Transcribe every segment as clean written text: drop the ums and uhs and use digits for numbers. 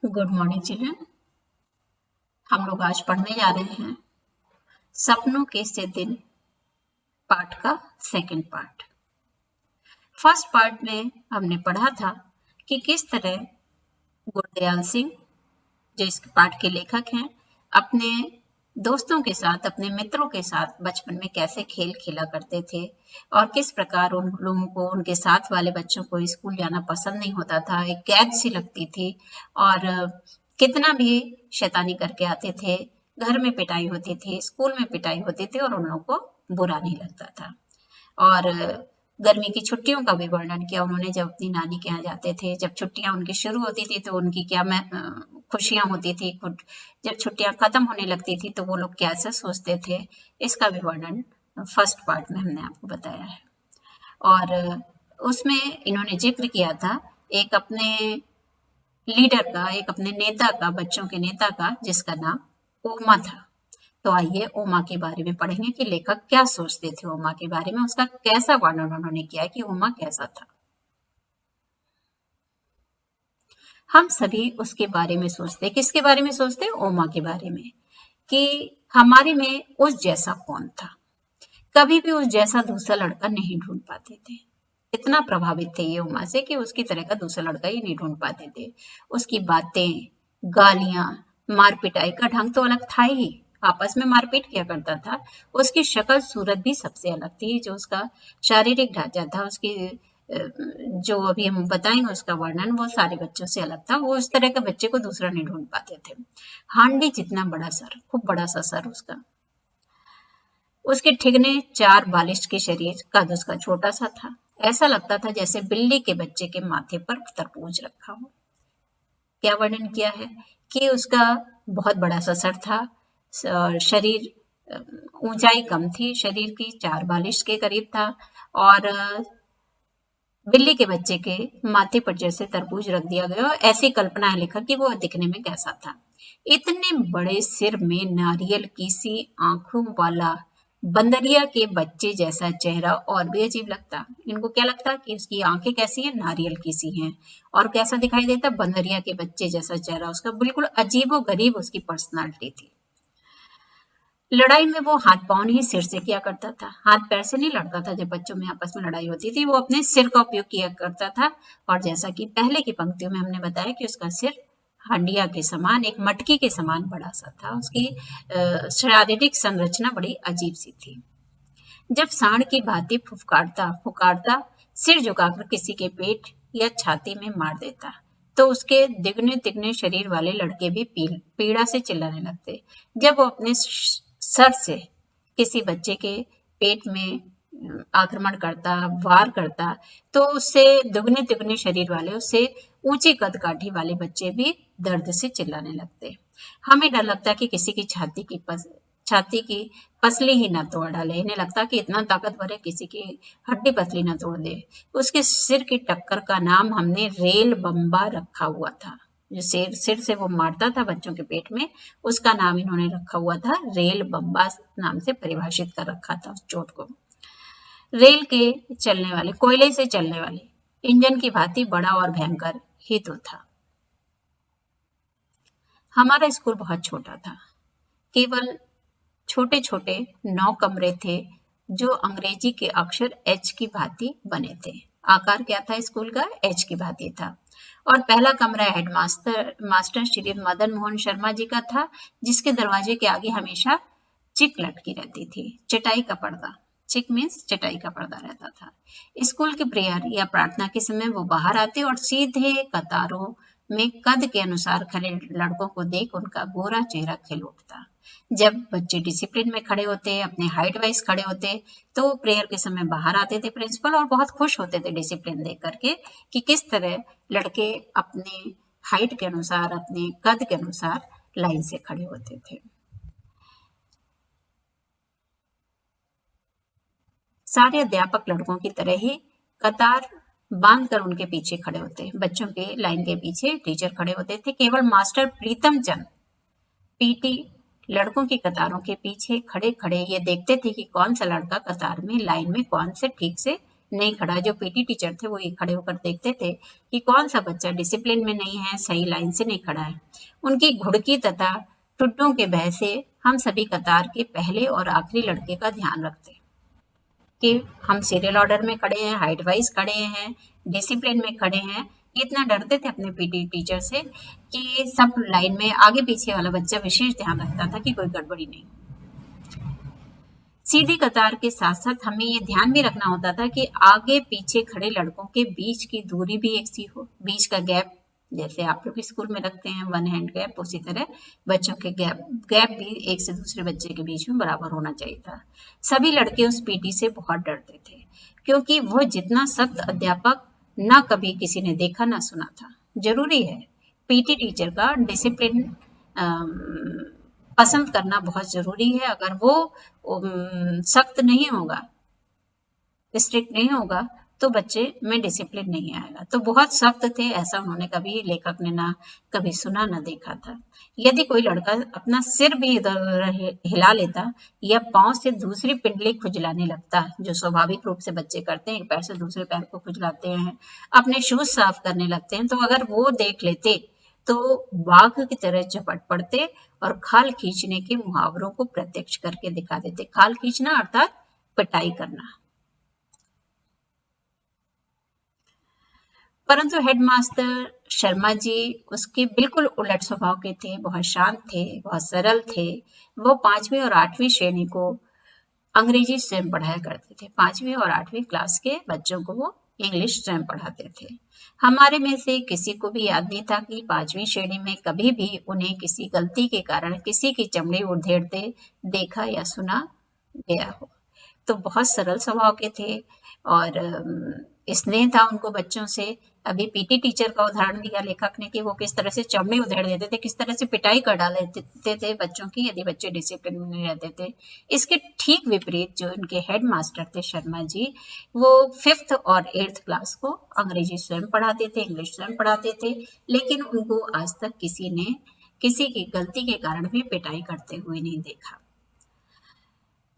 Good morning children. हम लोग आज पढ़ने जा रहे हैं सपनों के से दिन पाठ का सेकंड पार्ट। फर्स्ट पार्ट में हमने पढ़ा था कि किस तरह गुरदयाल सिंह, जो इस पाठ के लेखक हैं, अपने दोस्तों के साथ, अपने मित्रों के साथ बचपन में कैसे खेल खेला करते थे और किस प्रकार उन लोगों को, उनके साथ वाले बच्चों को स्कूल जाना पसंद नहीं होता था, एक कैद सी लगती थी और कितना भी शैतानी करके आते थे, घर में पिटाई होती थी, स्कूल में पिटाई होती थी और उन लोगों को बुरा नहीं लगता था। और गर्मी की छुट्टियों का भी वर्णन किया उन्होंने, जब अपनी नानी के यहाँ जाते थे, जब छुट्टियां उनकी शुरू होती थी तो उनकी क्या खुशियां होती थी, जब छुट्टियां खत्म होने लगती थी तो वो लोग कैसे सोचते थे, इसका भी वर्णन फर्स्ट पार्ट में हमने आपको बताया है। और उसमें इन्होंने जिक्र किया था एक अपने लीडर का, एक अपने नेता का, बच्चों के नेता का, जिसका नाम ओमा था। तो आइए ओमा के बारे में पढ़ेंगे कि लेखक क्या सोचते थे ओमा के बारे में, उसका कैसा वर्णन उन्होंने किया कि ओमा कैसा था। हम सभी उसके बारे में सोचते, किसके बारे में सोचते? ओमा के बारे में, कि हमारे में उस जैसा कौन था। कभी भी उस जैसा दूसरा लड़का नहीं ढूंढ पाते थे। इतना प्रभावित थे ये ओमा से कि उसकी तरह का दूसरा लड़का ही नहीं ढूंढ पाते थे। उसकी बातें, गालियां, मार पिटाई का ढंग तो अलग था ही, आपस में मारपीट किया करता था। उसकी शक्ल सूरत भी सबसे अलग थी, जो उसका शारीरिक ढांचा था, उसकी जो अभी हम बताएंगे उसका वर्णन, वो सारे बच्चों से अलग था। वो उस तरह के बच्चे को दूसरा नहीं ढूंढ पाते थे। हांडी जितना बड़ा सर, खूब बड़ा सा सर उसका, उसके ठिगने 4 बालिश के शरीर, कद उसका छोटा सा था। ऐसा लगता था जैसे बिल्ली के बच्चे के माथे पर तरबूज रखा हो। क्या वर्णन किया है कि उसका बहुत बड़ा सा सर था, शरीर ऊंचाई कम थी, शरीर की 4 बालिश के करीब था और बिल्ली के बच्चे के माथे पर जैसे तरबूज रख दिया गया, ऐसी कल्पना है लेखक कि वो दिखने में कैसा था। इतने बड़े सिर में नारियल की सी आंखों वाला बंदरिया के बच्चे जैसा चेहरा और भी अजीब लगता। इनको क्या लगता कि उसकी आंखें कैसी हैं? नारियल की सी हैं। और कैसा दिखाई देता? बंदरिया के बच्चे जैसा चेहरा उसका, बिल्कुल अजीबो गरीब उसकी पर्सनालिटी थी। लड़ाई में वो हाथ पांव नहीं, सिर से किया करता था। हाथ पैर से नहीं लड़ता था। जब बच्चों में आपस में लड़ाई होती थी वो अपने सिर का उपयोग किया करता था। और जैसा कि पहले की पंक्तियों में हमने बताया कि उसका सिर हंडिया के समान, एक मटकी के समान बड़ा सा था। उसकी शारीरिक संरचना बड़ी अजीब सी थी। जब सांड की भांति फुफकारता पुकारता, सिर झुकाकर किसी के पेट या छाती में मार देता, तो उसके दिगने तिगने शरीर वाले लड़के भी पीड़ा से चिल्लाने लगते। जब वो अपने सर से किसी बच्चे के पेट में आक्रमण करता, वार करता, तो उससे दुगने तिगने शरीर वाले, उससे ऊंची कदकाठी वाले बच्चे भी दर्द से चिल्लाने लगते। हमें डर लगता कि किसी की छाती की पसली ही ना तोड़ डाले। इन्हें लगता कि इतना ताकतवर है, किसी की हड्डी पसली ना तोड़ दे। उसके सिर की टक्कर का नाम हमने रेल बम्बा रखा हुआ था। जो सिर से वो मारता था बच्चों के पेट में, उसका नाम इन्होंने रखा हुआ था रेल बम्बा, नाम से परिभाषित कर रखा था उस चोट को। रेल के चलने वाले, कोयले से चलने वाले इंजन की भांति बड़ा और भयंकर ही तो था। हमारा स्कूल बहुत छोटा था, केवल छोटे छोटे 9 कमरे थे, जो अंग्रेजी के अक्षर एच की भांति बने थे। आकार क्या था स्कूल का? एच की भांति था। और पहला कमरा मास्टर श्री मदन मोहन शर्मा जी का था, जिसके दरवाजे के आगे हमेशा चिक लटकी रहती थी, चटाई का पर्दा। चिक मीन्स चटाई का पर्दा रहता था। स्कूल के प्रेयर या प्रार्थना के समय वो बाहर आते और सीधे कतारों में कद के अनुसार खड़े लड़कों को देख उनका गोरा चेहरा खिल उठता। जब बच्चे डिसिप्लिन में खड़े होते, अपने हाइट वाइज खड़े होते, तो प्रेयर के समय बाहर आते थे प्रिंसिपल, और बहुत खुश होते थे डिसिप्लिन देख करके कि किस तरह लड़के अपने हाइट के अनुसार, अपने कद के अनुसार लाइन से खड़े होते थे। सारे अध्यापक लड़कों की तरह ही कतार बांधकर उनके पीछे खड़े होते। बच्चों के लाइन के पीछे टीचर खड़े होते थे। केवल मास्टर प्रीतम चंद पीटी लड़कों की कतारों के पीछे खड़े खड़े ये देखते थे कि कौन सा लड़का कतार में, लाइन में कौन से ठीक से नहीं खड़ा, जो पीटी टीचर थे वो ये खड़े होकर देखते थे कि कौन सा बच्चा डिसिप्लिन में नहीं है, सही लाइन से नहीं खड़ा है। उनकी घुड़की तथा ठुड्डों के भय से हम सभी कतार के पहले और आखिरी लड़के का ध्यान रखते कि हम सीरियल ऑर्डर में खड़े हैं, हाइट वाइज खड़े हैं, डिसिप्लिन में खड़े हैं। इतना डरते थे अपने पीटी टीचर से कि सब लाइन में आगे पीछे वाला बच्चा विशेष ध्यान रखता था कि कोई गड़बड़ी नहीं। सीधी कतार के साथ साथ हमें ये ध्यान भी रखना होता था कि आगे पीछे खड़े लड़कों के बीच की दूरी भी एक सी हो, बीच का गैप जैसे आप लोग स्कूल में रखते हैं 1 हैंड गैप, उसी तरह बच्चों के गैप भी एक से दूसरे बच्चे के बीच में बराबर होना चाहिए था। सभी लड़के उस पीटी से बहुत डरते थे क्योंकि वो जितना सख्त अध्यापक ना कभी किसी ने देखा ना सुना था। जरूरी है पीटी टीचर का डिसिप्लिन पसंद करना बहुत जरूरी है। अगर वो सख्त नहीं होगा, स्ट्रिक्ट नहीं होगा, तो बच्चे में डिसिप्लिन नहीं आएगा। तो बहुत सख्त थे, ऐसा उन्होंने कभी लेखक ने ना कभी सुना ना देखा था। यदि कोई लड़का अपना सिर भी इधर उधर हिला लेता या पांव से दूसरी पिंडली खुजलाने लगता, जो स्वाभाविक रूप से बच्चे करते हैं, एक पैर से दूसरे पैर को खुजलाते हैं, अपने शूज साफ करने लगते हैं, तो अगर वो देख लेते तो बाघ की तरह झपट पड़ते और खाल खींचने के मुहावरों को प्रत्यक्ष करके दिखा देते। खाल खींचना अर्थात पिटाई करना। परंतु हेडमास्टर शर्मा जी उसके बिल्कुल उलट स्वभाव के थे, बहुत शांत थे, बहुत सरल थे। वो 5वीं और 8वीं श्रेणी को अंग्रेजी स्वयं पढ़ाया करते थे। 5वीं और 8वीं क्लास के बच्चों को वो इंग्लिश स्वयं पढ़ाते थे। हमारे में से किसी को भी याद नहीं था कि 5वीं श्रेणी में कभी भी उन्हें किसी गलती के कारण किसी की चमड़ी उधेड़ते देखा या सुना गया हो। तो बहुत सरल स्वभाव के थे और स्नेह था उनको बच्चों से। अभी पीटी टीचर का उदाहरण दिया लेखक ने कि वो किस तरह से चमड़ी उधेड़ देते थे, किस तरह से पिटाई कर डाल देते थे बच्चों की यदि बच्चे डिसिप्लिन में नहीं रहते थे। इसके ठीक विपरीत जो उनके हेड मास्टर थे शर्मा जी, वो 5th और 8th क्लास को अंग्रेजी स्वयं पढ़ाते थे, इंग्लिश स्वयं पढ़ाते थे, लेकिन उनको आज तक किसी ने किसी की गलती के कारण भी पिटाई करते हुए नहीं देखा।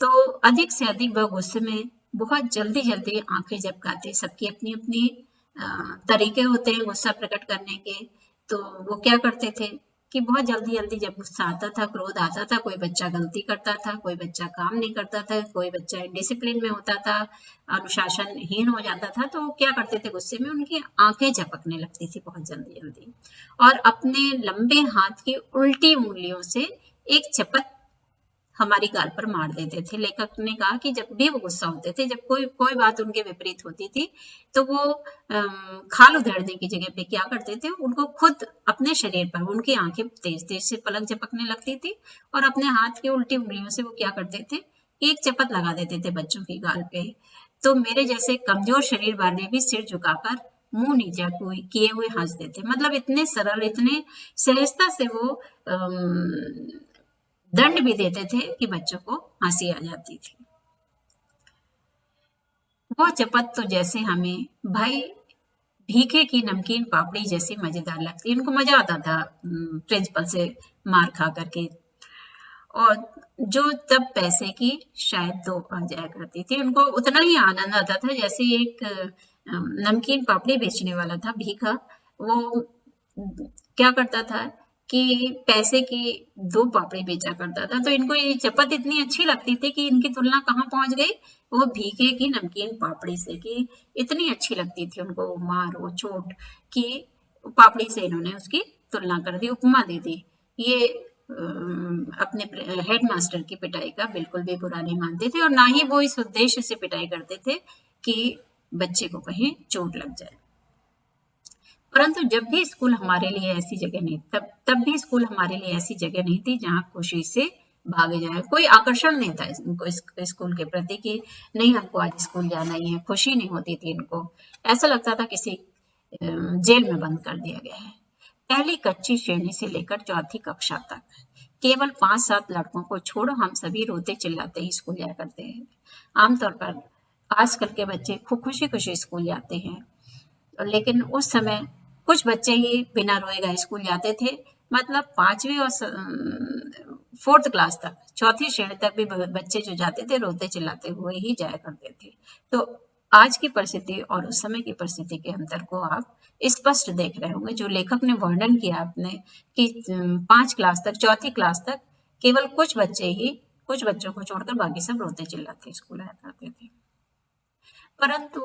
तो अधिक से अधिक वह गुस्से में बहुत जल्दी जल्दी आंखें झपकाते। सबकी अपनी अपनी तरीके होते हैं गुस्सा प्रकट करने के। तो वो क्या करते थे कि बहुत जल्दी जल्दी जब गुस्सा आता था, क्रोध आता था, कोई बच्चा गलती करता था, कोई बच्चा काम नहीं करता था, कोई बच्चा डिसिप्लिन में होता था, अनुशासनहीन हो जाता था, तो वो क्या करते थे गुस्से में उनकी आंखें झपकने लगती थी बहुत जल्दी जल्दी और अपने लंबे हाथ की उल्टी उंगलियों से एक चपत हमारी गाल पर मार देते थे। लेखक ने कहा कि जब भी वो गुस्सा होते थे, जब कोई कोई बात उनके विपरीत होती थी, तो वो खाल उधेड़ने की जगह पे क्या करते थे, उनको खुद अपने शरीर पर उनकी आंखें तेज तेज से पलक झपकने लगती थी और अपने हाथ की उल्टी उंगलियों से वो क्या करते थे, एक चपत लगा देते थे बच्चों की गाल पे। तो मेरे जैसे कमजोर शरीर वाले भी सिर झुकाकर मुंह नीचा किए हुए हंसते थे। मतलब इतने सरल, इतने सहजता से वो दंड भी देते थे कि बच्चों को हंसी आ जाती थी। वो चपत तो जैसे हमें भाई भीखे की नमकीन पापड़ी जैसी मजेदार लगती। इनको मजा आता था प्रिंसिपल से मार खा करके। और जो तब पैसे की शायद 2 आ जाया करती थी, उनको उतना ही आनंद आता था जैसे एक नमकीन पापड़ी बेचने वाला था भीखा, वो क्या करता था कि पैसे की 2 पापड़ी बेचा करता था। तो इनको ये चपत इतनी अच्छी लगती थी कि इनकी तुलना कहाँ पहुंच गई, वो भीखे की नमकीन पापड़ी से, कि इतनी अच्छी लगती थी उनको वो मार वो चोट कि पापड़ी से इन्होंने उसकी तुलना कर दी, उपमा दे दी। ये अपने हेड मास्टर की पिटाई का बिल्कुल भी बुरा नहीं मानते थे और ना ही वो इस उद्देश्य से पिटाई करते थे कि बच्चे को कहीं चोट लग जाए। परंतु जब भी स्कूल हमारे लिए ऐसी जगह नहीं, तब भी स्कूल हमारे लिए ऐसी जगह नहीं थी जहाँ खुशी से भागे जाए। कोई आकर्षण नहीं था इनको स्कूल के प्रति कि नहीं हमको आज स्कूल जाना ही है, खुशी नहीं होती थी इनको। ऐसा लगता था किसी जेल में बंद कर दिया गया है। पहली कच्ची श्रेणी से लेकर 4थी कक्षा तक केवल 5-7 लड़कों को छोड़ हम सभी रोते चिल्लाते ही स्कूल जाया करते हैं। आमतौर पर आजकल के बच्चे खूब खुशी खुशी स्कूल जाते हैं, लेकिन उस समय कुछ बच्चे ही बिना रोए गए स्कूल जाते थे। मतलब 5वीं और 4th क्लास तक, 4थी श्रेणी तक भी बच्चे जो जाते थे रोते चिल्लाते हुए ही जाया करते थे। तो आज की परिस्थिति और उस समय की परिस्थिति के अंतर को आप स्पष्ट देख रहे होंगे। जो लेखक ने वर्णन किया आपने कि 5 क्लास तक, चौथी क्लास तक केवल कुछ बच्चों को छोड़कर बाकी सब रोते चिल्लाते स्कूल आया करते थे। परंतु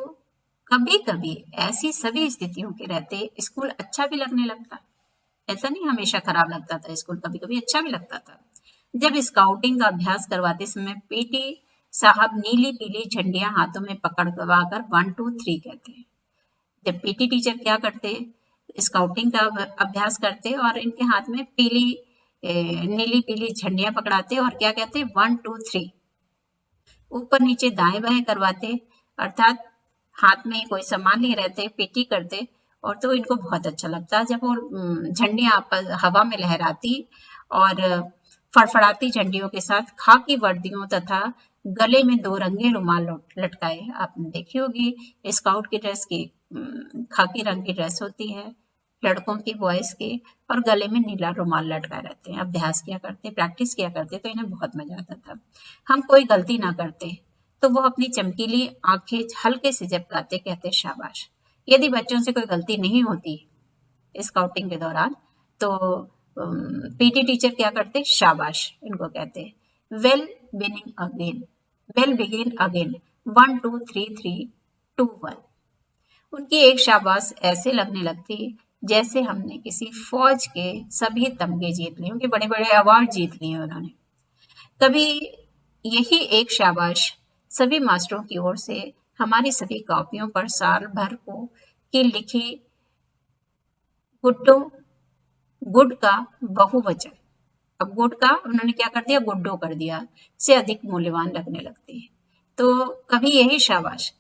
कभी-कभी ऐसी सभी स्थितियों के रहते स्कूल अच्छा भी लगने लगता। ऐसा नहीं हमेशा खराब लगता था स्कूल, कभी-कभी अच्छा भी लगता था। जब स्काउटिंग का अभ्यास करवाते समय पीटी साहब नीली-पीली झंडियां हाथों में पकड़वाकर 1 2 3 कहते हैं। जब पीटी टीचर क्या करते, स्काउटिंग का अभ्यास करते और इनके हाथ में नीली-पीली झंडियां पकड़ाते और क्या कहते 1 2 3 ऊपर नीचे दाएं बाएं करवाते, अर्थात हाथ में कोई सामान लिए रहते, पीटी करते। और तो इनको बहुत अच्छा लगता जब वो झंडियां हवा में लहराती और फड़फड़ाती झंडियों के साथ खाकी वर्दियों तथा गले में 2 रंगे रुमाल लटकाए। आपने देखी होगी स्काउट की ड्रेस की, खाकी रंग की ड्रेस होती है लड़कों की, बॉयज की, और गले में नीला रुमाल लटकाए रहते हैं। अभ्यास किया करते, प्रैक्टिस किया करते, तो इन्हें बहुत मजा आता था। हम कोई गलती ना करते तो वो अपनी चमकीली आंखें हल्के से झपकाते, कहते शाबाश। यदि बच्चों से कोई गलती नहीं होती स्काउटिंग के दौरान तो पीटी टीचर क्या करते, शाबाश इनको कहते। Well begin again, well begin again, 1 2 3 3 2 1। उनकी एक शाबाश ऐसे लगने लगती जैसे हमने किसी फौज के सभी तमगे जीत लिए, उनके बड़े बड़े अवार्ड जीत लिए उन्होंने। कभी यही एक शाबाश सभी मास्टरों की ओर से हमारी सभी कॉपियों पर साल भर को की लिखी गुड्डों, गुड का बहुवचन, अब गुड का उन्होंने क्या कर दिया, गुड्डो कर दिया, से अधिक मूल्यवान लगने लगती है। तो कभी यही शाबाश,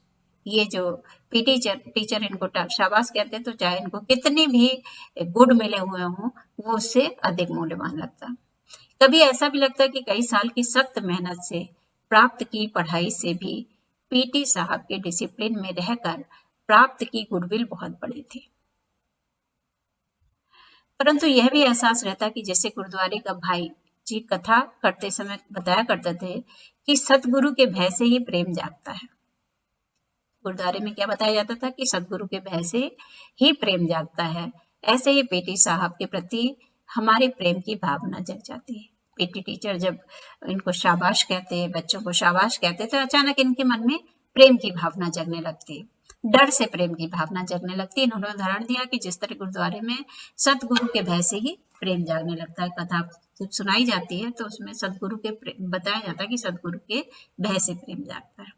ये जो टीचर इनको शाबाश कहते, तो चाहे इनको कितने भी गुड मिले हुए हों वो उससे अधिक मूल्यवान लगता। कभी ऐसा भी लगता कि कई साल की सख्त मेहनत से प्राप्त की पढ़ाई से भी पीटी साहब के डिसिप्लिन में रहकर प्राप्त की गुडविल बहुत बड़ी थी। परंतु यह भी एहसास रहता कि जैसे गुरुद्वारे का भाई जी कथा करते समय बताया करते थे कि सतगुरु के भय से ही प्रेम जागता है। गुरुद्वारे में क्या बताया जाता था कि सतगुरु के भय से ही प्रेम जागता है। ऐसे ही पीटी साहब के प्रति हमारे प्रेम की भावना जग जाती है। पीटी टीचर जब इनको शाबाश कहते, बच्चों को शाबाश कहते, तो अचानक इनके मन में प्रेम की भावना जगने लगती, डर से प्रेम की भावना जगने लगती। इन्होंने उदाहरण दिया कि जिस तरह गुरुद्वारे में सतगुरु के भय से ही प्रेम जागने लगता है। कथा जब सुनाई जाती है तो उसमें सतगुरु के बताया जाता है कि सतगुरु के भय से प्रेम जागता है।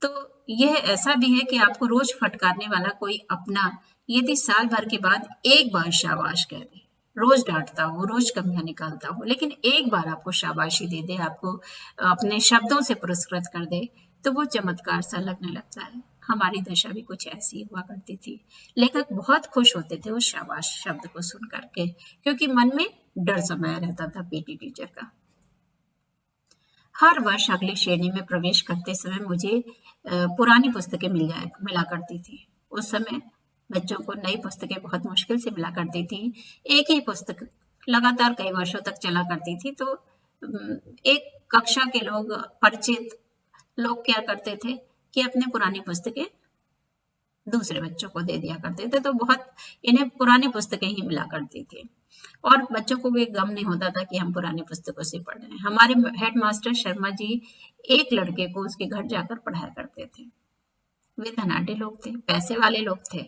तो यह ऐसा भी है कि आपको रोज फटकारने वाला कोई अपना यदि साल भर के बाद एक बार शाबाश कह दे, रोज डांटता हो, रोज कमियां निकालता हो, लेकिन एक बार आपको शाबाशी दे दे, आपको अपने शब्दों से पुरस्कृत कर दे, तो वो चमत्कार सा लगने लगता है। हमारी दशा भी कुछ ऐसी हुआ करती थी। लेखक बहुत खुश होते थे उस शाबाश शब्द को सुन करके, क्योंकि मन में डर समाया रहता था पीटी टीचर का। हर वर्ष अगली श्रेणी में प्रवेश करते समय मुझे पुरानी पुस्तकें मिला करती थी। उस समय बच्चों को नई पुस्तकें बहुत मुश्किल से मिला करती थी। एक ही पुस्तक लगातार कई वर्षों तक चला करती थी, तो एक कक्षा के लोग, परिचित लोग क्या करते थे कि अपने पुरानी पुस्तकें दूसरे बच्चों को दे दिया करते थे, तो बहुत इन्हें पुरानी पुस्तकें ही मिला करती थी और बच्चों को भी गम नहीं होता था कि हम पुरानी पुस्तकों से पढ़ रहे हैं। हमारे हेडमास्टर शर्मा जी एक लड़के को उसके घर जाकर पढ़ाया करते थे। वे धनाढ्य लोग थे, पैसे वाले लोग थे,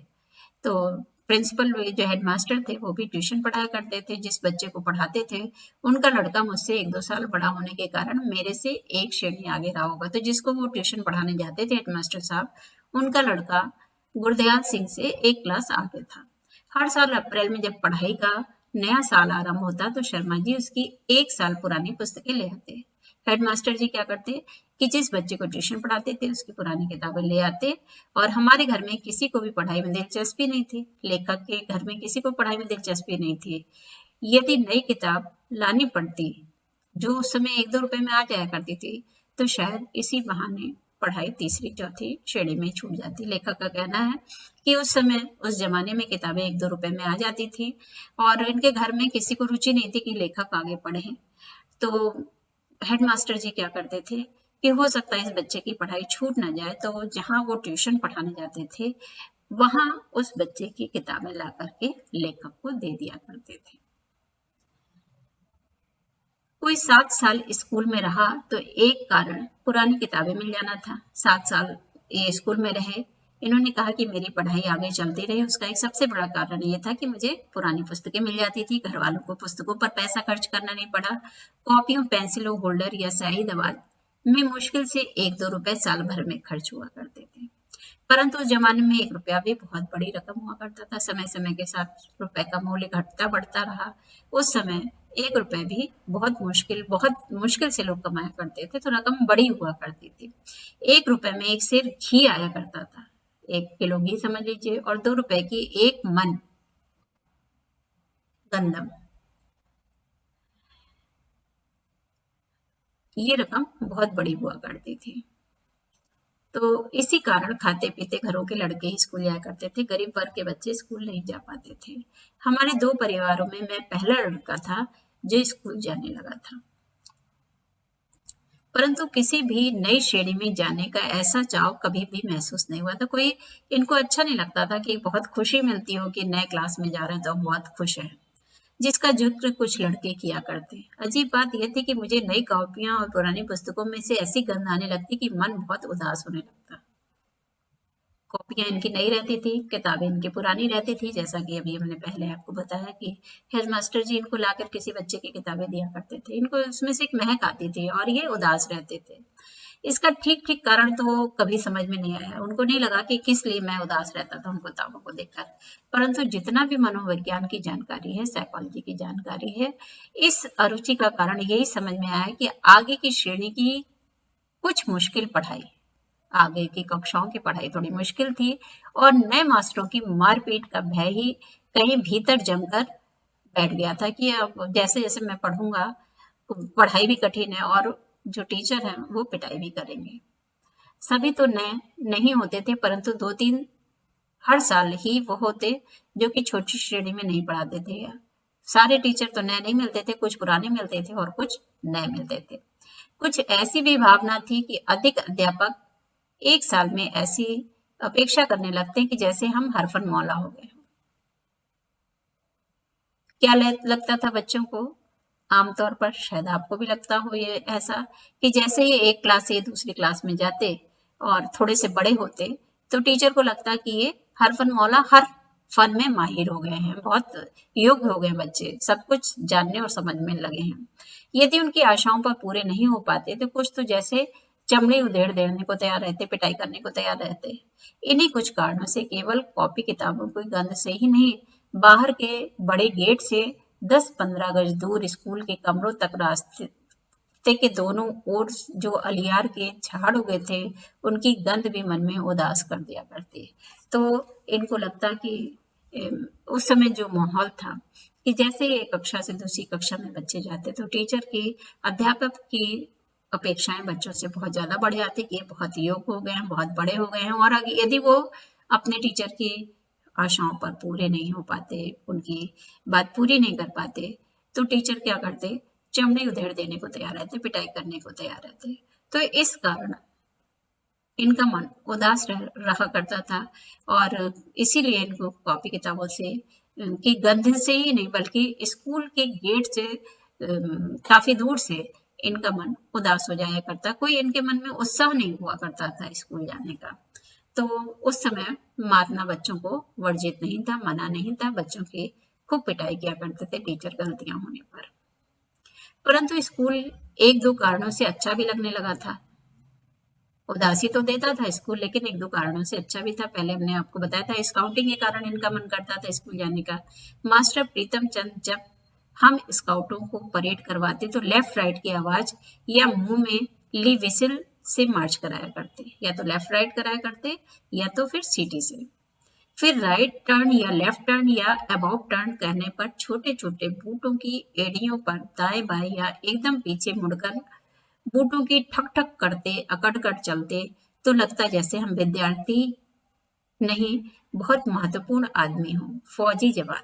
तो प्रिंसिपल जो हेडमास्टर थे वो भी ट्यूशन पढ़ाया करते थे। जिस बच्चे को पढ़ाते थे उनका लड़का मुझसे 1-2 साल बड़ा होने के कारण मेरे से एक श्रेणी आगे रहा होगा, तो जिसको वो ट्यूशन पढ़ाने जाते थे हेडमास्टर साहब, उनका लड़का गुरदयाल सिंह से एक क्लास आगे था। हर साल अप्रैल में जब पढ़ाई का नया साल आरंभ होता तो शर्मा जी उसकी 1 साल पुरानी पुस्तकें ले आते। हेडमास्टर जी क्या करते कि जिस बच्चे को ट्यूशन पढ़ाते थे उसकी पुरानी किताबें ले आते, और हमारे घर में किसी को भी पढ़ाई में दिलचस्पी नहीं थी, लेखक के घर में किसी को पढ़ाई में दिलचस्पी नहीं थी। यदि नई किताब लानी पड़ती जो उस समय 1-2 रुपए में आ जाया करती थी, तो शायद इसी बहाने पढ़ाई तीसरी चौथी श्रेणी में छूट जाती। लेखक का कहना है कि उस समय उस जमाने में किताबें 1-2 रुपए में आ जाती थी और इनके घर में किसी को रुचि नहीं थी कि लेखक आगे पढ़े। तो हेडमास्टर जी क्या करते थे कि हो सकता है इस बच्चे की पढ़ाई छूट ना जाए, तो जहाँ वो ट्यूशन पढ़ाने जाते थे वहां उस बच्चे की किताबें ला करके लेखक को दे दिया करते थे। कोई 7 साल स्कूल में रहा तो एक कारण पुरानी किताबें मिल जाना था। 7 साल ये स्कूल में रहे, इन्होंने कहा कि मेरी पढ़ाई आगे चलती रहे, उसका एक सबसे बड़ा कारण ये था कि मुझे पुरानी पुस्तकें मिल जाती थी, घर वालों को पुस्तकों पर पैसा खर्च करना नहीं पड़ा। कॉपियों, पेंसिलों, होल्डर या स्याही दवात में मुश्किल से 1-2 रुपए साल भर में खर्च हुआ करते थे। परंतु उस जमाने में 1 रुपया भी बहुत बड़ी रकम हुआ करता था। समय समय के साथ रुपए का मूल्य घटता बढ़ता रहा। उस समय 1 रुपए भी बहुत मुश्किल से लोग कमाया करते थे, तो रकम बड़ी हुआ करती थी। 1 रुपए में 1 सेर घी आया करता था, 1 किलो घी समझ लीजिए, और 2 रुपए की 1 मन गंदम। ये रकम बहुत बड़ी हुआ करती थी। तो इसी कारण खाते पीते घरों के लड़के ही स्कूल जाया करते थे, गरीब वर्ग के बच्चे स्कूल नहीं जा पाते थे। हमारे 2 परिवारों में मैं पहला लड़का था जो स्कूल जाने लगा था। परंतु किसी भी नई श्रेणी में जाने का ऐसा चाव कभी भी महसूस नहीं हुआ था। कोई इनको अच्छा नहीं लगता था कि बहुत खुशी मिलती हो कि नए क्लास में जा रहे हैं तो हम बहुत खुश हैं, जिसका जिक्र कुछ लड़के किया करते। अजीब बात यह थी कि मुझे नई कॉपियां और पुरानी पुस्तकों में से ऐसी गंध आने लगती कि मन बहुत उदास होने लगता। कॉपियाँ इनकी नई रहती थी, किताबें इनकी पुरानी रहती थी, जैसा कि अभी हमने पहले आपको बताया कि हेडमास्टर जी इनको लाकर किसी बच्चे की किताबें दिया करते थे। इनको उसमें से एक महक आती थी और ये उदास रहते थे। इसका ठीक-ठीक कारण तो कभी समझ में नहीं आया। उनको नहीं लगा कि किस लिए मैं उदास रहता था उन किताबों को देखकर। परंतु जितना भी मनोविज्ञान की जानकारी है, साइकोलॉजी की जानकारी है, इस अरुचि का कारण यही समझ में आया कि आगे की श्रेणी की कुछ मुश्किल पढ़ाई, आगे की कक्षाओं की पढ़ाई थोड़ी मुश्किल थी और नए मास्टरों की मारपीट का भय ही कहीं भीतर जमकर बैठ गया था कि अब जैसे-जैसे मैं पढ़ूंगा, पढ़ाई भी कठिन है और जो टीचर हैं वो पिटाई भी करेंगे। सभी तो नए नहीं होते थे, परंतु 2-3 हर साल ही वो होते जो कि छोटी श्रेणी में नहीं पढ़ाते थे। सारे टीचर तो नए नहीं मिलते थे, कुछ पुराने मिलते थे और कुछ नए मिलते थे। कुछ ऐसी भी भावना थी कि अधिक अध्यापक एक साल में ऐसी अपेक्षा करने लगते हैं कि जैसे हम हरफन मौला हो गए। क्या लगता था बच्चों को? आमतौर पर शायद आपको भी लगता हो ये ऐसा कि जैसे ही एक क्लास से दूसरी क्लास में जाते और थोड़े से बड़े होते तो टीचर को लगता कि ये हरफन मौला हर फन में माहिर हो गए हैं, बहुत योग्य हो गए बच्चे, सब कुछ जानने और समझने लगे हैं। यदि उनकी आशाओं पर पूरे नहीं हो पाते तो कुछ तो जैसे चमड़ी उधेड़ देने को तैयार रहते, पिटाई करने को तैयार रहते। इन्हीं कुछ कारणों से केवल कॉपी किताबों की गंध से ही नहीं, बाहर के बड़े गेट से 10-15 गज दूर स्कूल के कमरों तक रास्ते के दोनों ओर जो अलियार के झाड़ उगे थे, उनकी गंध भी मन में उदास कर दिया करती। तो इनको लगता कि उस समय जो माहौल था कि जैसे एक कक्षा से दूसरी कक्षा में बच्चे जाते तो टीचर की, अध्यापक की अपेक्षाएं बच्चों से बहुत ज्यादा बढ़ जाती कि ये बहुत योग्य हो गए हैं, बहुत बड़े हो गए हैं, और यदि वो अपने टीचर की आशाओं पर पूरे नहीं हो पाते, उनकी बात पूरी नहीं कर पाते, तो टीचर क्या करते? चमड़ी उधेड़ देने को तैयार रहते, पिटाई करने को तैयार रहते। तो इस कारण इनका मन उदास रहा करता था और इसीलिए इनको कॉपी किताबों से की गंध से ही नहीं बल्कि स्कूल के गेट से काफी दूर से इनका मन उदास हो जाया करता। कोई इनके मन में उत्साह नहीं हुआ करता था स्कूल जाने का। तो उस समय मारना बच्चों को वर्जित नहीं था, मना नहीं था। बच्चों की खूब पिटाई किया करते थे टीचर गलतियां होने पर। परंतु स्कूल 1-2 कारणों से अच्छा भी लगने लगा था। उदासी तो देता था स्कूल, लेकिन 1-2 कारणों से अच्छा भी था। पहले हमने आपको बताया था स्काउटिंग के कारण इनका मन करता था स्कूल जाने का। मास्टर प्रीतम चंद जब हम स्काउटों को परेड करवाते तो लेफ्ट राइट की आवाज या मुंह में ली विसिल से मार्च कराया करते, या तो लेफ्ट राइट कराया करते या तो फिर सीटी से। फिर राइट टर्न या लेफ्ट टर्न या अबाउट टर्न कहने पर छोटे छोटे बूटों की एड़ियों पर दाएं बाएं या एकदम पीछे मुड़कर बूटों की ठक ठक करते अकड़ कर चलते तो लगता जैसे हम विद्यार्थी नहीं बहुत महत्वपूर्ण आदमी हो, फौजी जवान।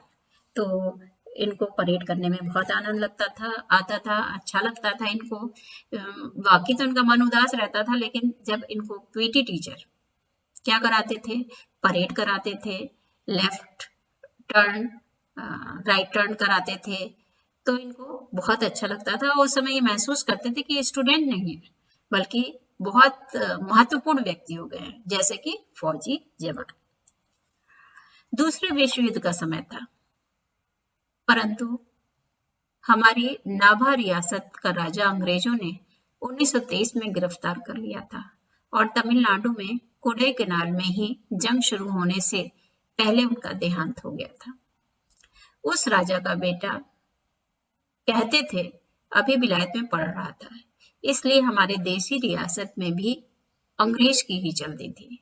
तो इनको परेड करने में बहुत आनंद लगता था, आता था, अच्छा लगता था इनको। बाकी तो इनका मन उदास रहता था, लेकिन जब इनको पीटी टीचर क्या कराते थे, परेड कराते थे, लेफ्ट टर्न, राइट टर्न कराते थे, तो इनको बहुत अच्छा लगता था। उस समय ये महसूस करते थे कि ये स्टूडेंट नहीं है, बल्कि बहुत महत्वपूर्ण व्यक्ति हो गए हैं, जैसे कि फौजी जवान। दूसरे विश्व युद्ध का समय था, परंतु हमारी नाभा रियासत का राजा अंग्रेजों ने 1923 में गिरफ्तार कर लिया था और तमिलनाडु में कोडाईकनाल में ही जंग शुरू होने से पहले उनका देहांत हो गया था। उस राजा का बेटा, कहते थे, अभी विलायत में पढ़ रहा था, इसलिए हमारे देसी रियासत में भी अंग्रेज की ही चलती थी।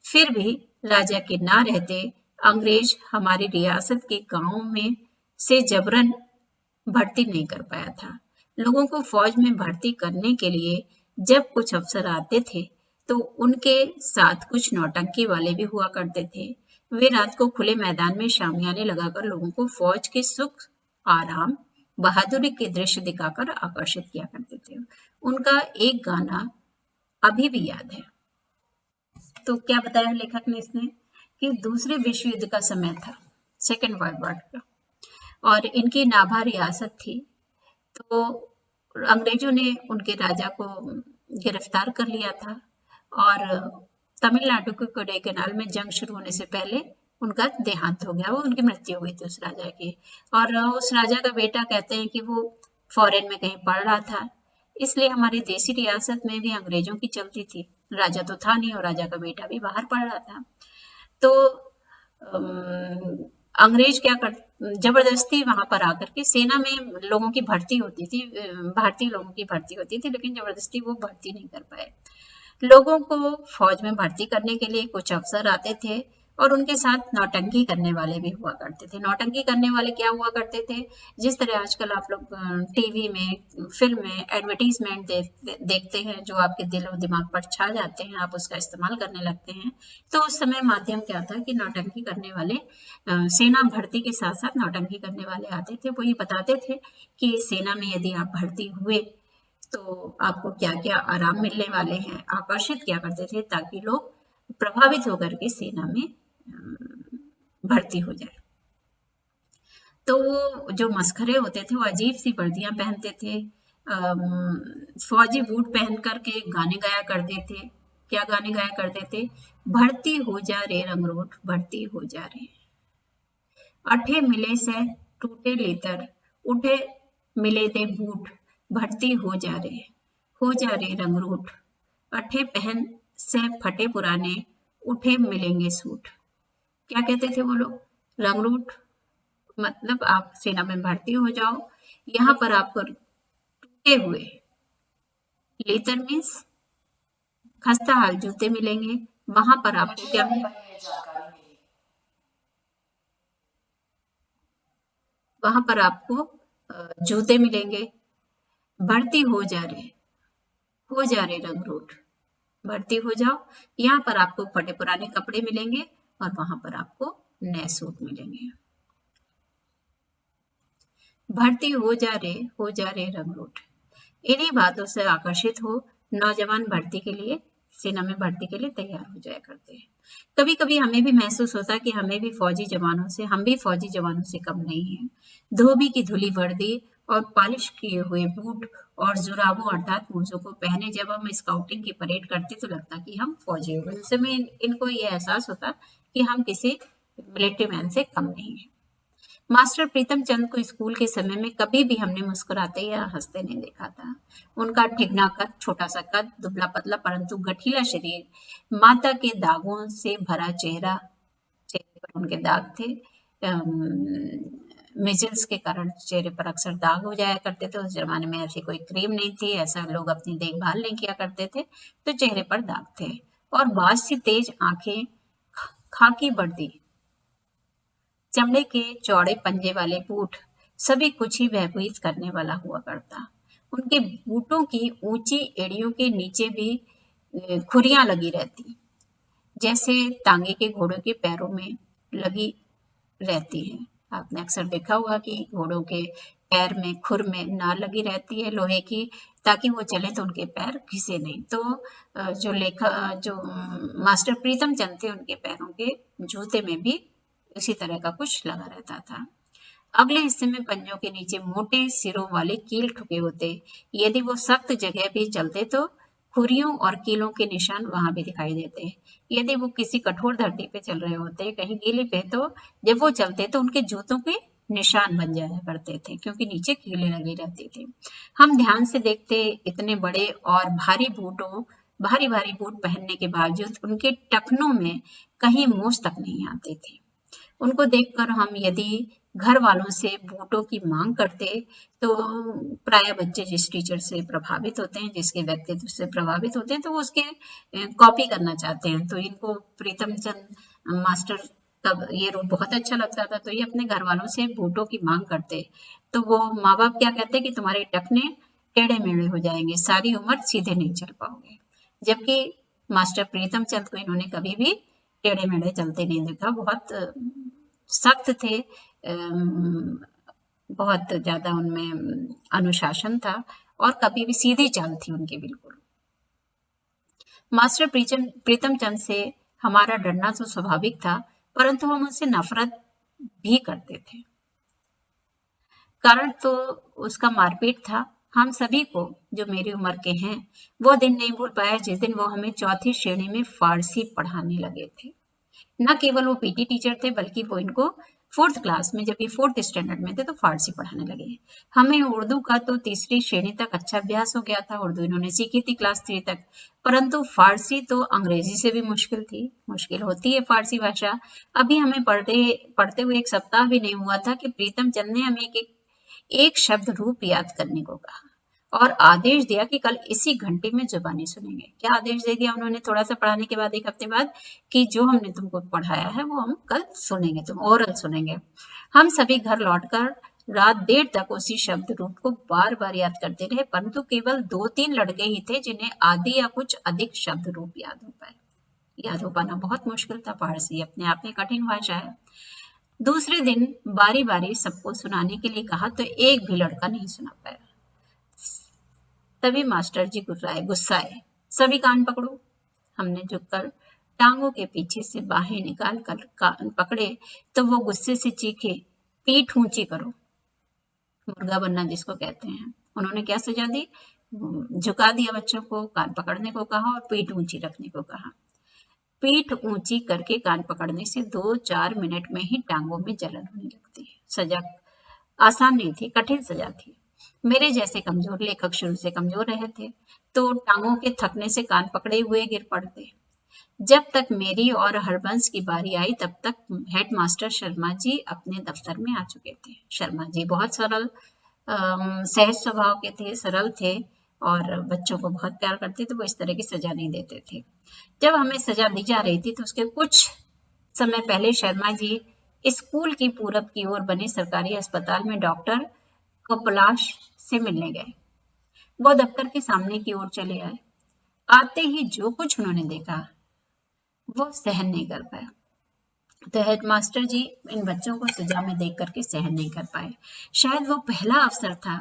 फिर भी राजा के ना रहते अंग्रेज हमारी रियासत के गांवों में से जबरन भर्ती नहीं कर पाया था। लोगों को फौज में भर्ती करने के लिए जब कुछ अफसर आते थे, तो उनके साथ कुछ नौटंकी वाले भी हुआ करते थे। वे रात को खुले मैदान में शामियाने लगाकर लोगों को फौज के सुख, आराम, बहादुरी के दृश्य दिखाकर आकर्षित किया करते थे। उनका एक गाना अभी भी याद है। तो क्या बताया लेखक ने इसमें कि दूसरे विश्व युद्ध का समय था, सेकेंड वर्ल्ड वॉर का, और इनकी नाभा रियासत थी। तो अंग्रेजों ने उनके राजा को गिरफ्तार कर लिया था और तमिलनाडु के कोडाईकनाल में जंग शुरू होने से पहले उनका देहांत हो गया, वो उनकी मृत्यु हुई थी उस राजा की। और उस राजा का बेटा, कहते हैं कि वो फॉरेन में कहीं पढ़ रहा था, इसलिए हमारी देसी रियासत में भी अंग्रेजों की चलती थी। राजा तो था नहीं और राजा का बेटा भी बाहर पढ़ रहा था। तो अंग्रेज क्या कर जबरदस्ती वहां पर आकर के सेना में लोगों की भर्ती होती थी, भारतीय लोगों की भर्ती होती थी, लेकिन जबरदस्ती वो भर्ती नहीं कर पाए। लोगों को फौज में भर्ती करने के लिए कुछ अफसर आते थे और उनके साथ नौटंकी करने वाले भी हुआ करते थे। नौटंकी करने वाले क्या हुआ करते थे, जिस तरह आजकल आप लोग टीवी में, फिल्म में एडवर्टीजमेंट देखते हैं, जो आपके दिल और दिमाग पर छा जाते हैं, आप उसका इस्तेमाल करने लगते हैं। तो उस समय माध्यम क्या था कि नौटंकी करने वाले, सेना भर्ती के साथ साथ नौटंकी करने वाले आते थे। वो ये बताते थे कि सेना में यदि आप भर्ती हुए तो आपको क्या क्या आराम मिलने वाले हैं, आकर्षित किया करते थे ताकि लोग प्रभावित होकर के सेना में भर्ती हो जाए। तो वो जो मस्खरे होते थे, वो अजीब सी वर्दियां पहनते थे, फौजी बूट पहन करके गाने गाया करते थे। क्या गाने गाया करते थे? भर्ती हो जा रे रंगरूट, भर्ती हो जा रे, अठे मिले से टूटे लेतर, उठे मिले दे बूट, भर्ती हो जा रे रंगरूट, अठे पहन से फटे पुराने, उठे मिलेंगे सूट। क्या कहते थे वो लोग? रंगरूट मतलब आप सेना में भर्ती हो जाओ, यहाँ पर आपको टूटे हुए, लेतर मीन्स खस्ता हाल जूते मिलेंगे, वहां पर आपको क्या मिलेगा? वहां पर आपको जूते मिलेंगे। भर्ती हो जा रहे रंगरूट, भर्ती हो जाओ, यहाँ पर आपको फटे पुराने कपड़े मिलेंगे और वहां पर आपको नए सूट मिलेंगे। भर्ती हो जा रहे रंगरूट। इन्हीं बातों से आकर्षित हो नौजवान भर्ती के लिए, सेना में भर्ती के लिए तैयार हो जाया करते हैं। कभी कभी हमें भी महसूस होता है कि हम भी फौजी जवानों से कम नहीं हैं। धोबी की धुली वर्दी और पॉलिश किए हुए बूट और जुराबों अर्थात मोजों को पहने जब हम स्काउटिंग की परेड करते तो लगता कि हम फौजी हो गए। उस समय इनको ये एहसास होता कि हम किसी मिलिट्री मैन से कम नहीं है। मास्टर प्रीतम चंद को स्कूल के समय में कभी भी हमने मुस्कुराते या हंसते नहीं देखा था। उनका ठिगना कद, छोटा सा कद, दुबला पतला परंतु गठीला शरीर, माता के दागों से भरा चेहरा, चेहरे पर उनके दाग थे। मिजल्स के कारण चेहरे पर अक्सर दाग हो जाया करते थे। उस जमाने में ऐसी कोई क्रीम नहीं थी, ऐसा लोग अपनी देखभाल नहीं किया करते थे, तो चेहरे पर दाग थे। और बाज सी तेज आंखें, खाकी वर्दी, चमड़े के चौड़े पंजे वाले बूट, सभी कुछ ही भयभीत करने वाला हुआ करता। उनके बूटों की ऊंची एड़ियों के नीचे भी खुरियां लगी रहती, जैसे तांगे के घोड़ों के पैरों में लगी रहती हैं। आपने अक्सर देखा होगा कि घोड़ों के पैर में खुर में नाल लगी रहती है लोहे की, ताकि वो चले तो उनके पैर घिसे नहीं। तो जो मास्टर प्रीतम चंद थे, उनके पैरों के जूते में भी उसी तरह का कुछ लगा रहता था। अगले हिस्से में पंजों के नीचे मोटे सिरों वाले कील ठुके होते। यदि वो सख्त जगह भी चलते तो खुरियों और कीलों के निशान वहां भी दिखाई देते। यदि वो किसी कठोर धरती पे चल रहे होते, कहीं गीले पे, तो जब वो चलते तो उनके जूतों के निशान बन जाया करते थे, क्योंकि नीचे कीलें लगी रहती थी। हम ध्यान से देखते, इतने बड़े और भारी भारी बूट पहनने के बावजूद उनके टखनों में कहीं मोच तक नहीं आते थे। उनको देखकर हम यदि घर वालों से बूटों की मांग करते, तो प्राय बच्चे जिस टीचर से प्रभावित होते हैं, जिसके व्यक्तित्व से प्रभावित होते हैं, तो वो उसके कॉपी करना चाहते हैं। तो इनको प्रीतम चंद मास्टर तब ये रूप बहुत अच्छा लगता था, तो ये अपने घर वालों से बूटों की मांग करते। तो वो माँ बाप क्या कहते कि तुम्हारे टखने टेढ़े मेढ़े हो जाएंगे, सारी उम्र सीधे नहीं चल पाओगे। जबकि मास्टर प्रीतम चंद को इन्होंने कभी भी टेढ़े मेढ़े चलते नहीं देखा। बहुत सख्त थे, बहुत ज्यादा उनमें अनुशासन था, और कभी भी सीधी चाल थी उनकी बिल्कुल। मास्टर प्रीतम चंद से हमारा डरना तो स्वाभाविक था, परंतु हम उनसे नफरत भी करते थे। कारण तो उसका मारपीट था। हम सभी को, जो मेरी उम्र के हैं, वो दिन नहीं भूल पाया जिस दिन वो हमें चौथी श्रेणी में फारसी पढ़ाने लगे थे। न केवल वो पीटी टीचर थे, बल्कि वो इनको फोर्थ क्लास में, जब ये फोर्थ स्टैंडर्ड में थे, तो फारसी पढ़ाने लगे। हमें उर्दू का तो तीसरी श्रेणी तक अच्छा अभ्यास हो गया था, उर्दू इन्होंने सीखी थी क्लास 3 तक, परंतु फारसी तो अंग्रेजी से भी मुश्किल थी। मुश्किल होती है फारसी भाषा। अभी हमें पढ़ते पढ़ते हुए एक सप्ताह भी नहीं हुआ था कि प्रीतम चंद ने हमें एक शब्द रूप याद करने को कहा और आदेश दिया कि कल इसी घंटे में जुबानी सुनेंगे। क्या आदेश दे दिया उन्होंने थोड़ा सा पढ़ाने के बाद, एक हफ्ते बाद, कि जो हमने तुमको पढ़ाया है वो हम कल सुनेंगे, तुम ओरल सुनेंगे। हम सभी घर लौटकर रात देर तक उसी शब्द रूप को बार बार याद करते रहे, परंतु केवल 2-3 लड़के ही थे जिन्हें आधी या कुछ अधिक शब्द रूप याद हो पाए। याद हो पाना बहुत मुश्किल था। फारसी अपने आप में कठिन भाषा है। दूसरे दिन बारी बारी सबको सुनाने के लिए कहा, तो एक भी लड़का नहीं सुना पाया। तभी मास्टर जी गुस्साए, सभी कान पकड़ो। हमने झुककर टांगों के पीछे से बाहें निकाल कर कान पकड़े, तो वो गुस्से से चीखे, पीठ ऊंची करो। मुर्गा बनना जिसको कहते हैं। उन्होंने क्या सजा दी? झुका दिया बच्चों को, कान पकड़ने को कहा और पीठ ऊंची रखने को कहा। पीठ ऊंची करके कान पकड़ने से 2-4 मिनट में ही टांगों में जलन होने लगती है। सजा आसान नहीं थी, कठिन सजा थी। मेरे जैसे कमजोर लेखक शुरू से कमजोर रहे थे, तो टांगों के थकने से कान पकड़े हुए गिर पड़ते। जब तक मेरी और हरबंस की बारी आई, तब तक हेडमास्टर शर्मा जी अपने दफ्तर में आ चुके थे। शर्मा जी बहुत सरल, सहज स्वभाव के थे, सरल थे और बच्चों को बहुत प्यार करते थे। वो इस तरह की सजा नहीं देते थे। जब हमें सजा दी जा रही थी, तो उसके कुछ समय पहले शर्मा जी स्कूल की पूरब की ओर बने सरकारी अस्पताल में डॉक्टर कपलाश से मिलने गए। वो दफ्तर के सामने की ओर चले आए। आते ही जो कुछ उन्होंने देखा, वो सहन नहीं कर पाया। तो हेडमास्टर जी इन बच्चों को सजा में देख करके सहन नहीं कर पाए। शायद वो पहला अवसर था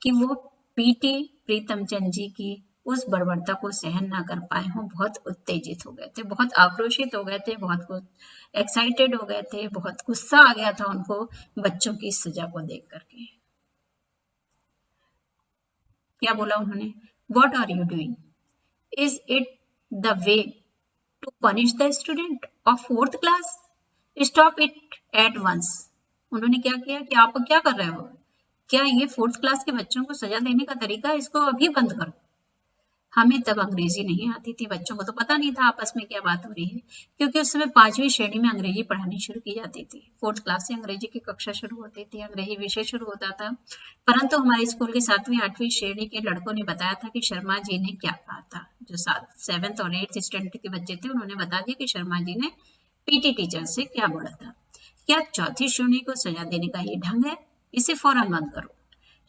कि वो पीटी प्रीतम चंद जी की उस बर्बरता को सहन ना कर पाए हों। बहुत उत्तेजित हो गए थे, बहुत आक्रोशित हो गए थे, बहुत एक्साइटेड हो गए थे, बहुत गुस्सा आ गया था उनको बच्चों की इस सजा को देख करके। क्या बोला उन्होंने? What are you doing? Is it the way to punish the student of fourth class? Stop it at once. उन्होंने क्या किया कि आप क्या कर रहे हो? क्या ये फोर्थ क्लास के बच्चों को सजा देने का तरीका है? इसको अभी बंद करो। हमें तब अंग्रेजी नहीं आती थी, बच्चों को तो पता नहीं था आपस में क्या बात हो रही है, क्योंकि उस समय 5वीं श्रेणी में अंग्रेजी पढ़ानी शुरू की जाती थी। फोर्थ क्लास से अंग्रेजी की कक्षा शुरू होती थी, अंग्रेजी विषय शुरू होता था। परंतु हमारे स्कूल के 7वीं-8वीं श्रेणी के लड़कों ने बताया था कि शर्मा जी ने क्या कहा था। जो 7th और 8th स्टैंडर्ड के बच्चे थे, उन्होंने बता दिया कि शर्मा जी ने पीटी टीचर से क्या बोला था। क्या चौथी श्रेणी को सजा देने का ये ढंग है? इसे फौरन बंद करो।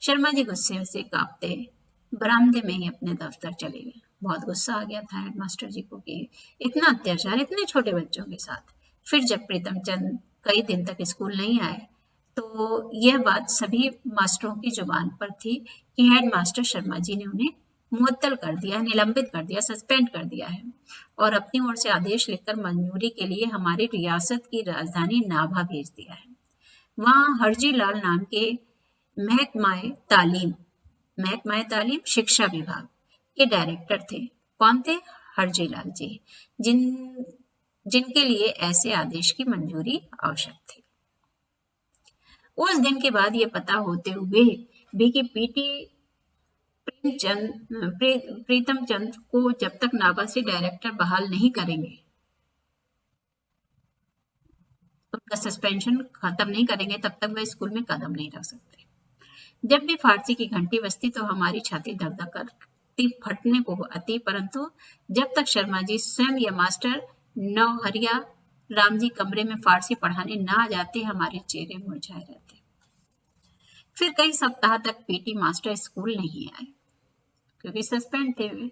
शर्मा जी गुस्से से कांपते बरामदे में ही अपने दफ्तर चले गए। बहुत गुस्सा आ गया था हेडमास्टर जी को कि इतना अत्याचार इतने छोटे बच्चों के साथ। फिर जब प्रीतम चंद कई दिन तक स्कूल नहीं आए, तो यह बात सभी मास्टरों की जुबान पर थी कि हेड मास्टर शर्मा जी ने उन्हें मुअत्तल कर दिया है, निलंबित कर दिया, सस्पेंड कर दिया है और अपनी ओर से आदेश लिखकर मंजूरी के लिए हमारी रियासत की राजधानी नाभा भेज दिया है। वहाँ हरजी लाल नाम के महकमाए तालीम महकमाए तालीम शिक्षा विभाग के डायरेक्टर थे। कौन थे? हरजी लाल जी, जिन जिनके लिए ऐसे आदेश की मंजूरी आवश्यक थी। उस दिन के बाद ये पता होते हुए भी कि पीटी प्रीतम चंद को जब तक नाभा से डायरेक्टर बहाल नहीं करेंगे, उनका सस्पेंशन खत्म नहीं करेंगे, तब तक वह स्कूल में कदम नहीं रख सकते। जब भी फारसी की घंटी बजती तो हमारी छाती धक धक करती फटने को आती, परंतु जब तक शर्मा जी स्वयं या मास्टर नौहरिया राम जी कमरे में फारसी पढ़ाने ना आ जाते, हमारे चेहरे मुरझाए रहते। फिर कई सप्ताह तक पीटी मास्टर स्कूल नहीं आए क्योंकि सस्पेंड थे वे।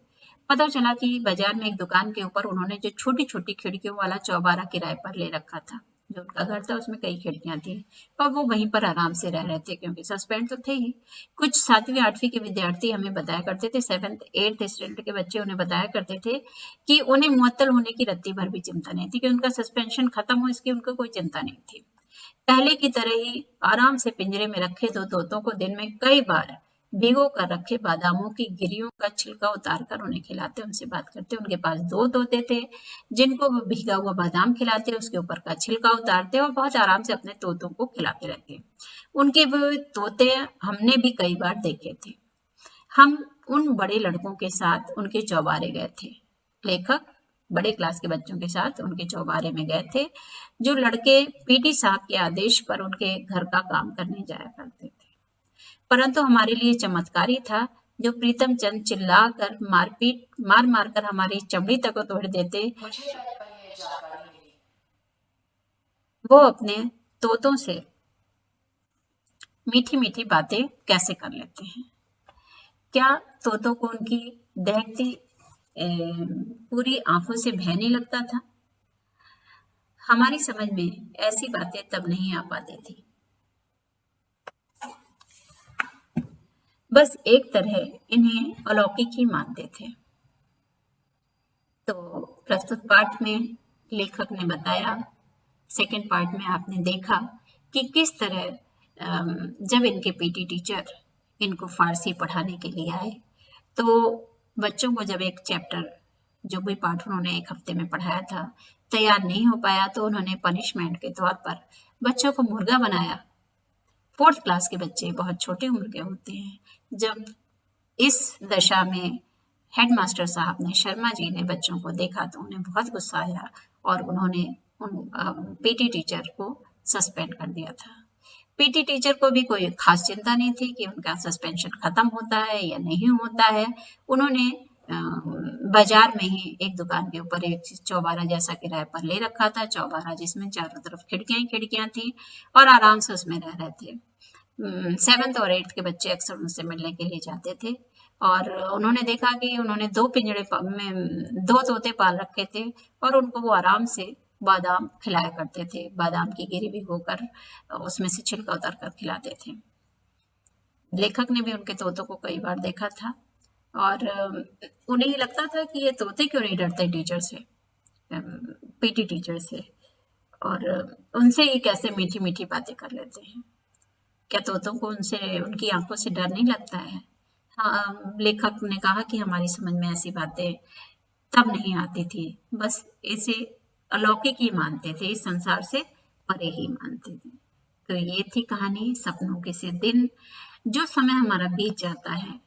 पता चला कि बाजार में एक दुकान के ऊपर उन्होंने जो छोटी छोटी खिड़कियों वाला चौबारा किराए पर ले रखा था, जो उनका घर था उसमें कई खिड़कियां थी और वो वहीं पर आराम से रह रहे थे क्योंकि सस्पेंड तो थे ही। कुछ 7वीं 8वीं के विद्यार्थी हमें बताया करते थे, 7th 8th स्टैंडर्ड के बच्चे उन्हें बताया करते थे कि उन्हें मुअत्तल होने की रत्ती भर भी चिंता नहीं थी, कि उनका सस्पेंशन खत्म हो इसकी उनको कोई चिंता नहीं थी। पहले की तरह ही आराम से पिंजरे में रखे दो तोतों को दिन में कई बार भिगो कर रखे बादामों की गिरियों का छिलका उतार कर उन्हें खिलाते, उनसे बात करते। उनके पास 2 तोते थे जिनको वो भीगा हुआ बादाम खिलाते, उसके ऊपर का छिलका उतारते और बहुत आराम से अपने तोतों को खिलाते रहते। उनके वो तोते हमने भी कई बार देखे थे। हम उन बड़े लड़कों के साथ उनके चौबारे गए थे। लेखक बड़े क्लास के बच्चों के साथ उनके चौबारे में गए थे, जो लड़के पीटी साहब के आदेश पर उनके घर का काम करने जाया करते थे। परंतु हमारे लिए चमत्कार ही था जो प्रीतम चंद चिल्लाकर मार मार कर हमारी चमड़ी तक तोड़ देते। मुझे ये जानकारी मिली, वो अपने तोतों से मीठी मीठी बातें कैसे कर लेते हैं। क्या तोतों को उनकी दहकती पूरी आंखों से भय नहीं लगता था? हमारी समझ में ऐसी बातें तब नहीं आ पाती थी। बस एक तरह इन्हें अलौकिक ही मानते थे। तो प्रस्तुत पाठ में लेखक ने बताया, सेकंड पार्ट में आपने देखा कि किस तरह जब इनके पीटी टीचर इनको फारसी पढ़ाने के लिए आए तो बच्चों को जब एक चैप्टर जो भी पाठ उन्होंने एक हफ्ते में पढ़ाया था तैयार नहीं हो पाया तो उन्होंने पनिशमेंट के तौर पर बच्चों को मुर्गा बनाया। 4th क्लास के बच्चे बहुत छोटे उम्र के होते हैं। जब इस दशा में हेडमास्टर साहब ने, शर्मा जी ने बच्चों को देखा तो उन्हें बहुत गुस्सा आया और उन्होंने उन पीटी टीचर को सस्पेंड कर दिया था। पीटी टीचर को भी कोई खास चिंता नहीं थी कि उनका सस्पेंशन खत्म होता है या नहीं होता है। उन्होंने बाजार में ही एक दुकान के ऊपर एक चौबारा जैसा किराए पर ले रखा था, चौबारा जिसमें चारों तरफ खिड़कियां ही खिड़कियां थी और आराम से उसमें रह रहे थे। 7th और 8th के बच्चे अक्सर उनसे मिलने के लिए जाते थे और उन्होंने देखा कि उन्होंने 2 पिंजड़े में 2 तोते पाल रखे थे और उनको वो आराम से बादाम खिलाया करते थे। बादाम की गिरी भिगोकर उसमें से छिलका उतार कर खिलाते थे। लेखक ने भी उनके तोतों को कई बार देखा था और उन्हें ये लगता था कि ये तोते क्यों नहीं डरते टीचर से, पीटी टीचर से, और उनसे ये कैसे मीठी मीठी बातें कर लेते हैं। क्या तोतों को उनसे, उनकी आंखों से डर नहीं लगता है? हाँ, लेखक ने कहा कि हमारी समझ में ऐसी बातें तब नहीं आती थी, बस इसे अलौकिक ही मानते थे, इस संसार से परे ही मानते थे। तो ये थी कहानी सपनों के से दिन। जो समय हमारा बीत जाता है,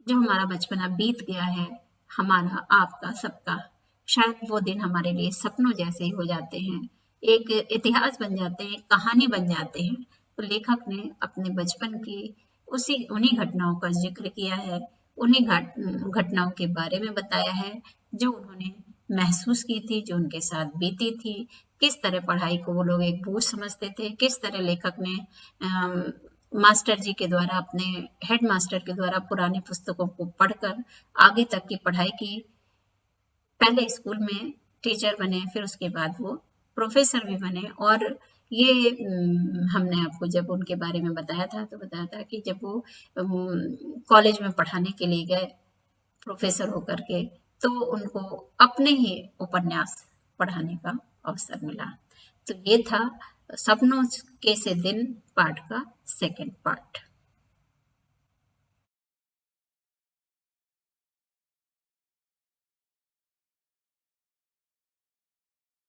जो हमारा बचपना बीत गया है, हमारा, आपका, सबका, शायद वो दिन हमारे लिए सपनों जैसे ही हो जाते हैं, एक इतिहास बन जाते हैं, कहानी बन जाते हैं। तो लेखक ने अपने बचपन की उन्हीं घटनाओं का जिक्र किया है, उन्हीं घटनाओं के बारे में बताया है जो उन्होंने महसूस की थी, जो उनके साथ बीती थी। किस तरह पढ़ाई को वो लोग एक बोझ समझते थे, किस तरह लेखक ने मास्टर जी के द्वारा, अपने हेड मास्टर के द्वारा पुरानी पुस्तकों को पढ़कर आगे तक की पढ़ाई की। पहले स्कूल में टीचर बने, फिर उसके बाद वो प्रोफेसर भी बने और ये हमने आपको जब उनके बारे में बताया था तो बताया था कि जब वो कॉलेज में पढ़ाने के लिए गए प्रोफेसर होकर के, तो उनको अपने ही उपन्यास पढ़ाने का अवसर मिला। तो ये था सपनों के से दिन पाठ का सेकंड पार्ट।